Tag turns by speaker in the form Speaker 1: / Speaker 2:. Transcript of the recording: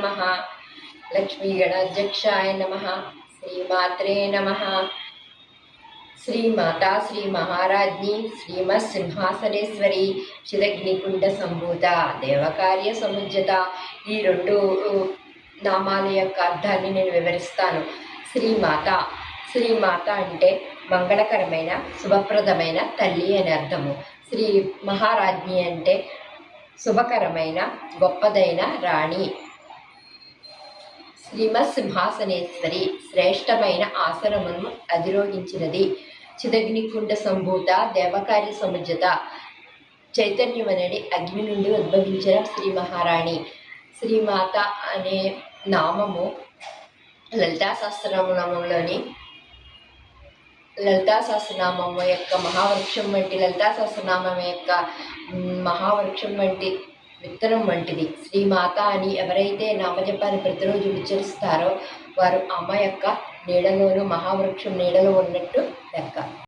Speaker 1: नमः लक्ष्मी गणाध्यक्षाय नमः श्रीमात्रे नमः श्रीमाता श्री महाराज्ञी श्रीमत् सिंहासनेश्वरी చిదగ్నికుండ సంభూత దేవకార్య సముజ్జత ఈ రెండు నామాల యొక్క అర్థాన్ని నేను వివరిస్తాను. శ్రీమాత అంటే మంగళకరమైన శుభప్రదమైన తల్లి అని అర్థము. శ్రీ మహారాజ్ఞి అంటే శుభకరమైన గొప్పదైన రాణి. శ్రీమత్ సింహాసనేశ్వరి శ్రేష్టమైన ఆసనమును అధిరోహించినది. చిదగ్నికుండ సంభూత దేవకార్య సముజ్జత చైతన్యమనడి అగ్ని నుండి ఉద్భవించిన శ్రీ మహారాణి. శ్రీమాత అనే నామము లలితా సహస్రనామంలోని లలితా సహస్రనామం యొక్క మహావృక్షం వంటి లలితా సహస్రనామం యొక్క మహావృక్షం వంటి విత్తనం వంటిది. శ్రీమాత అని ఎవరైతే నామజపాన్ని ప్రతిరోజు ఉచ్చరిస్తారో వారు అమ్మ యొక్క నీడలోను మహావృక్షం నీడలో ఉన్నట్టు లెక్క.